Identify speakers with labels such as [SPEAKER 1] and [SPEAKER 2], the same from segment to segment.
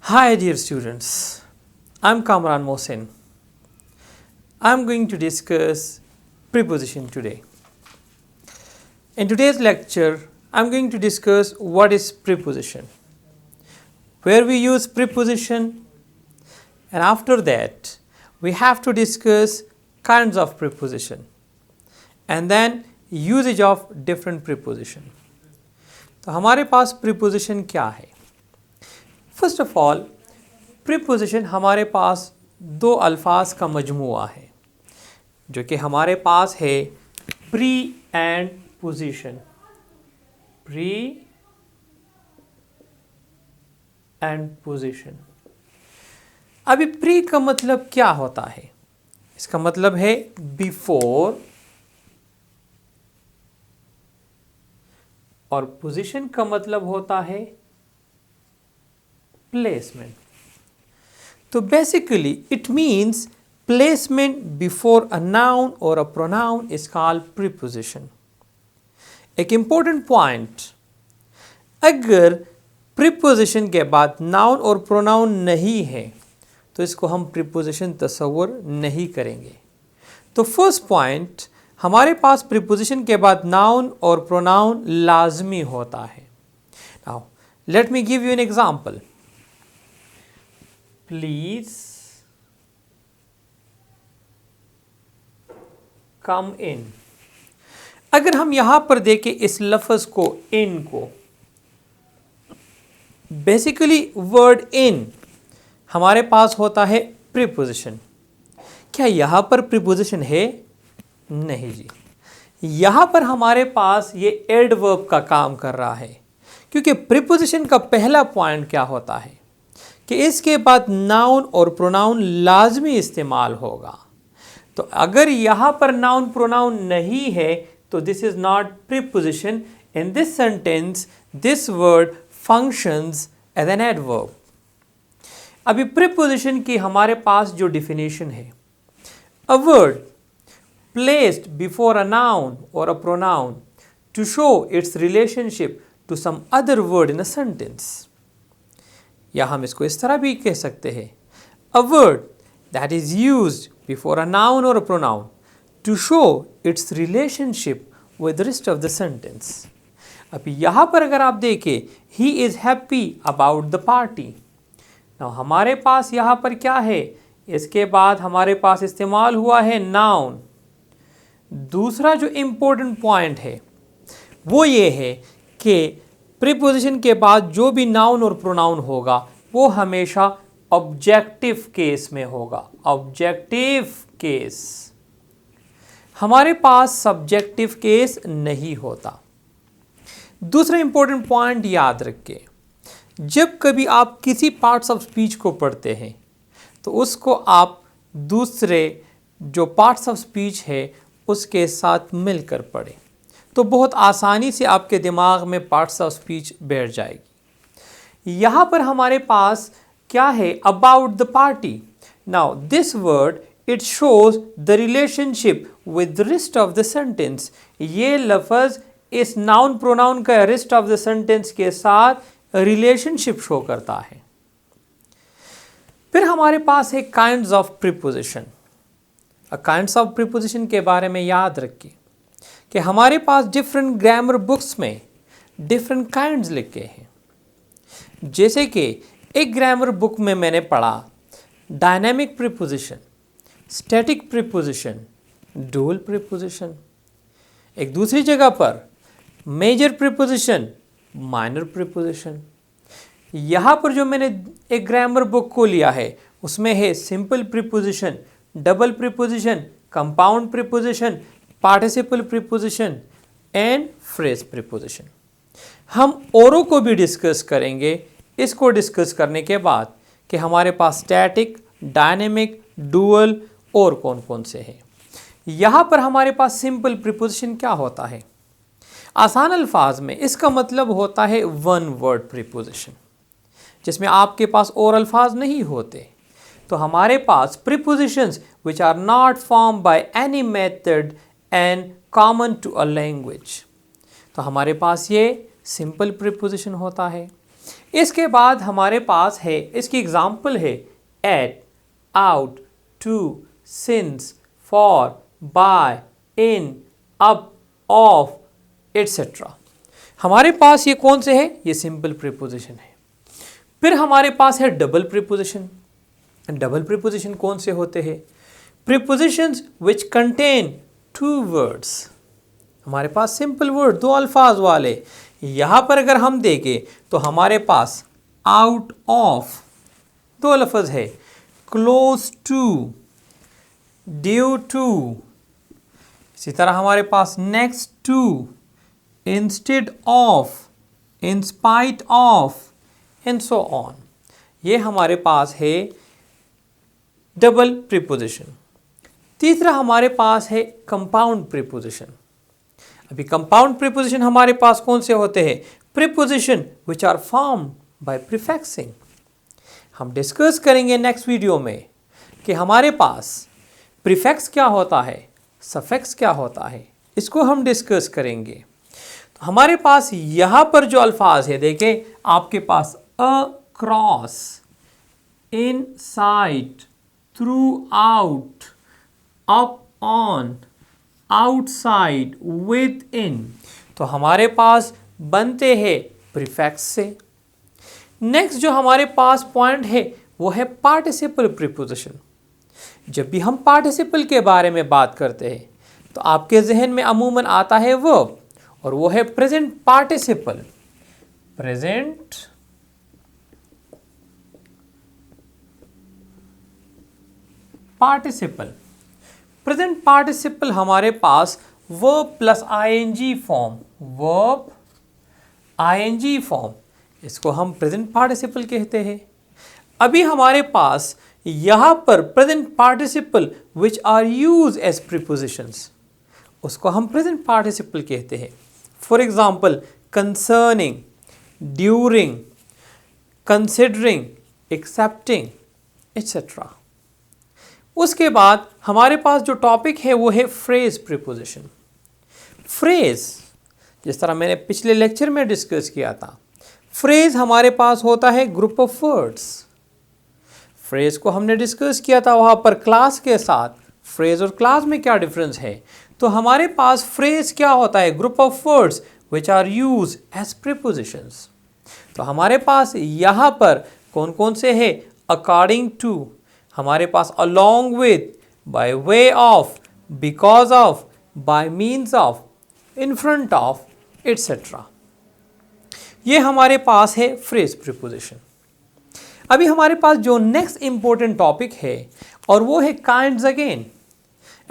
[SPEAKER 1] Hi dear students, I'm Kamran Mohsin. I'm going to discuss preposition today. In today's lecture, I'm going to discuss what is preposition, where we use preposition, and after that, we have to discuss kinds of preposition and then usage of different preposition. तो हमारे पास preposition क्या है? First of all preposition हमारे पास दो अल्फाज का मजमुआ है जो कि हमारे पास है pre and position. Pre and position. अभी प्री का मतलब क्या होता है? इसका मतलब है बिफोर, और पोजीशन का मतलब होता है placement. So basically it means placement before a noun or a pronoun is called preposition. एक important point, अगर preposition के बाद noun और pronoun नहीं है तो इसको हम preposition तस्वुर नहीं करेंगे। तो first point, हमारे पास preposition के बाद noun और pronoun लाजमी होता है। Now let me give you an example. Please come in। अगर हम यहां पर देखें इस लफ्ज को इन को, बेसिकली वर्ड इन हमारे पास होता है प्रीपोजिशन। क्या यहां पर प्रीपोजिशन है? नहीं जी, यहां पर हमारे पास ये एडवर्ब का काम कर रहा है, क्योंकि प्रीपोजिशन का पहला पॉइंट क्या होता है कि इसके बाद नाउन और प्रोनाउन लाजमी इस्तेमाल होगा। तो अगर यहाँ पर नाउन प्रोनाउन नहीं है तो this is not preposition. In this sentence this word functions as an adverb. अभी प्रीपोजिशन की हमारे पास जो डिफिनेशन है, a word placed before a noun और a pronoun to show its relationship to some other word in a sentence, या हम इसको इस तरह भी कह सकते हैं, a word that is used before a noun और a pronoun to show its relationship with rest of the sentence. अभी यहाँ पर अगर आप देखें, he is happy about the party. Now हमारे पास यहाँ पर क्या है? इसके बाद हमारे पास इस्तेमाल हुआ है नाउन। दूसरा जो इम्पोर्टेंट पॉइंट है वो ये है कि प्रीपोजिशन के बाद जो भी नाउन और प्रोनाउन होगा वो हमेशा ऑब्जेक्टिव केस में होगा। ऑब्जेक्टिव केस, हमारे पास सब्जेक्टिव केस नहीं होता। दूसरा इंपॉर्टेंट पॉइंट याद रखिए, जब कभी आप किसी पार्ट्स ऑफ स्पीच को पढ़ते हैं तो उसको आप दूसरे जो पार्ट्स ऑफ स्पीच है उसके साथ मिलकर पढ़ें, तो बहुत आसानी से आपके दिमाग में पार्ट्स ऑफ स्पीच बैठ जाएगी। यहाँ पर हमारे पास क्या है? About the party. Now this word it shows the relationship with rest of the sentence. ये लफ्ज इस नाउन प्रोनाउन का रेस्ट ऑफ द सेंटेंस के साथ रिलेशनशिप शो करता है। फिर हमारे पास है kinds of preposition. Kinds of preposition के बारे में याद रखिए कि हमारे पास डिफरेंट ग्रामर बुक्स में डिफरेंट काइंड्स लिखे हैं। जैसे कि एक ग्रामर बुक में मैंने पढ़ा dynamic preposition, static preposition, dual preposition. एक दूसरी जगह पर मेजर प्रीपोजिशन, माइनर प्रीपोजिशन। यहाँ पर जो मैंने एक ग्रामर बुक को लिया है उसमें है simple preposition, double preposition, compound preposition, participle preposition and phrase preposition. हम औरों को भी डिस्कस करेंगे इसको डिस्कस करने के बाद कि हमारे पास स्टैटिक, डायनेमिक, डुअल और कौन कौन से हैं। यहाँ पर हमारे पास सिंपल प्रीपोजिशन क्या होता है? आसान अल्फाज में इसका मतलब होता है वन वर्ड प्रीपोजिशन, जिसमें आपके पास और अल्फाज नहीं होते। तो हमारे पास prepositions which are not form by any method and common to a language, तो हमारे पास ये सिंपल प्रीपोजिशन होता है। इसके बाद हमारे पास है, इसकी एग्जाम्पल है at, out, to, since, for, by, in, up, of, etcetera. हमारे पास ये कौन से है? ये सिंपल प्रीपोजिशन है। फिर हमारे पास है डबल प्रीपोजिशन। डबल प्रीपोजिशन कौन से होते हैं? Prepositions which contain two words. हमारे पास सिंपल वर्ड, दो अल्फाज वाले। यहां पर अगर हम देखें तो हमारे पास आउट ऑफ दो लफ्ज है, क्लोज टू, ड्यू टू, इसी तरह हमारे पास next to, instead of, in spite of, and so on. ये हमारे पास है डबल प्रीपोजिशन। तीसरा हमारे पास है कंपाउंड प्रीपोजिशन। अभी कंपाउंड प्रीपोजिशन हमारे पास कौन से होते हैं? Preposition which are formed by prefixing. हम डिस्कस करेंगे नेक्स्ट वीडियो में कि हमारे पास प्रीफिक्स क्या होता है, सफिक्स क्या होता है, इसको हम डिस्कस करेंगे। तो हमारे पास यहाँ पर जो अल्फाज है, देखें आपके पास across, inside, throughout, upon, outside, within, तो हमारे पास बनते हैं प्रीफिक्स से। नेक्स्ट जो हमारे पास पॉइंट है वो है पार्टिसिपल प्रीपोजिशन। जब भी हम पार्टिसिपल के बारे में बात करते हैं तो आपके जहन में अमूमन आता है वर्ब, और वो है present participle. Present participle. Present participle हमारे पास verb plus ING form, verb ING form, इसको हम प्रेजेंट पार्टिसिपल कहते हैं। अभी हमारे पास यहाँ पर present participle which are use as prepositions, उसको हम प्रेजेंट पार्टिसिपल कहते हैं। For example concerning, during, considering, excepting, etcetera. उसके बाद हमारे पास जो टॉपिक है वो है फ्रेज प्रीपोजिशन। फ्रेज, जिस तरह मैंने पिछले लेक्चर में डिस्कस किया था, फ्रेज हमारे पास होता है ग्रुप ऑफ वर्ड्स। फ्रेज को हमने डिस्कस किया था वहाँ पर क्लास के साथ। फ्रेज और क्लास में क्या डिफरेंस है? तो हमारे पास फ्रेज क्या होता है? Group of words which are use as prepositions. तो हमारे पास यहाँ पर कौन कौन से हैं? अकॉर्डिंग टू, हमारे पास along with, by way of, because of, by means of, in front of, etc. ये हमारे पास है फ्रेज प्रीपोजिशन। अभी हमारे पास जो नेक्स्ट इंपॉर्टेंट टॉपिक है और वो है kinds again,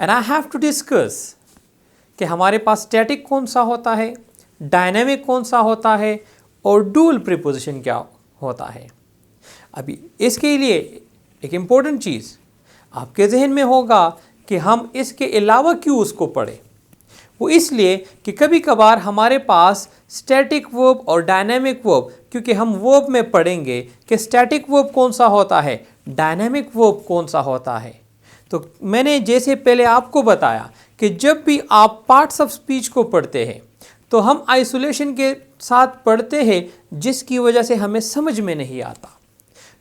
[SPEAKER 1] and I have to discuss कि हमारे पास स्टैटिक कौन सा होता है, डायनेमिक कौन सा होता है, और डुअल प्रीपोजिशन क्या होता है। अभी इसके लिए एक इम्पोर्टेंट चीज़ आपके जहन में होगा कि हम इसके अलावा क्यों उसको पढ़ें। वो इसलिए कि कभी कभार हमारे पास स्टैटिक वर्ब और डायनेमिक वर्ब, क्योंकि हम वर्ब में पढ़ेंगे कि स्टैटिक वर्ब कौन सा होता है, डायनेमिक वर्ब कौन सा होता है। तो मैंने जैसे पहले आपको बताया कि जब भी आप पार्ट्स ऑफ स्पीच को पढ़ते हैं तो हम आइसोलेशन के साथ पढ़ते हैं, जिसकी वजह से हमें समझ में नहीं आता।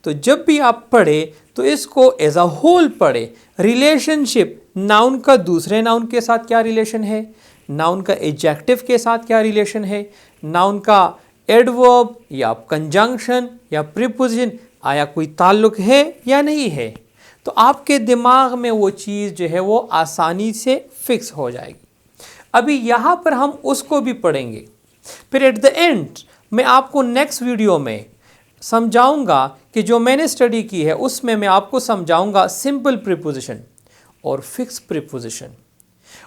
[SPEAKER 1] तो जब भी आप पढ़े तो इसको एज अ होल पढ़े। रिलेशनशिप, नाउन का दूसरे नाउन के साथ क्या रिलेशन है, नाउन का एडजेक्टिव के साथ क्या रिलेशन है, नाउन का एडवर्ब या कंजंक्शन या प्रीपोजिशन आया कोई ताल्लुक है या नहीं है, तो आपके दिमाग में वो चीज़ जो है वो आसानी से फिक्स हो जाएगी। अभी यहाँ पर हम उसको भी पढ़ेंगे। फिर एट द एंड मैं आपको नेक्स्ट वीडियो में समझाऊंगा कि जो मैंने स्टडी की है उसमें मैं आपको समझाऊंगा सिंपल प्रीपोजिशन और फिक्स प्रीपोजिशन।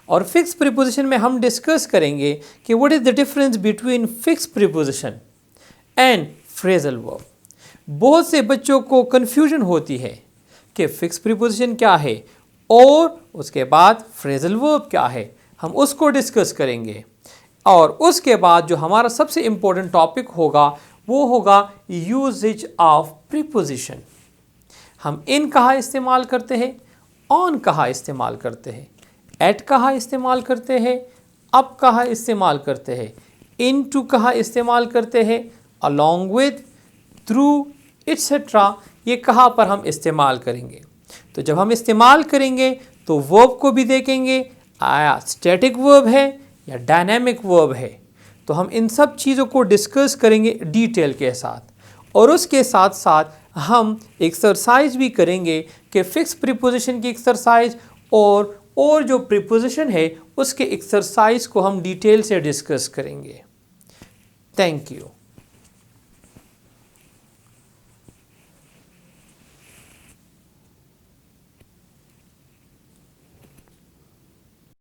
[SPEAKER 1] और फिक्स प्रीपोजिशन में हम डिस्कस करेंगे कि what is the difference between fix preposition and phrasal verb. बहुत से बच्चों को कन्फ्यूजन होती है कि फिक्स प्रीपोजिशन क्या है और उसके बाद फ्रेजल वर्ब क्या है। हम उसको डिस्कस करेंगे। और उसके बाद जो हमारा सबसे इम्पोर्टेंट टॉपिक होगा वो होगा यूजेज ऑफ प्रीपोजिशन। हम इन कहाँ इस्तेमाल करते हैं, ऑन कहाँ इस्तेमाल करते हैं, एट कहाँ इस्तेमाल करते हैं, अप कहाँ इस्तेमाल करते हैं, इन टू कहाँ इस्तेमाल करते हैं, अलॉन्ग विद, थ्रू, इट्सेट्रा, ये कहाँ पर हम इस्तेमाल करेंगे। तो जब हम इस्तेमाल करेंगे तो वर्ब को भी देखेंगे, आया स्टैटिक वर्ब है या डायनेमिक वर्ब है। तो हम इन सब चीज़ों को डिस्कस करेंगे डिटेल के साथ, और उसके साथ साथ हम एक्सरसाइज भी करेंगे कि फिक्स प्रीपोजिशन की एक्सरसाइज और जो प्रीपोजिशन है उसके एक्सरसाइज को हम डिटेल से डिस्कस करेंगे। Thank you.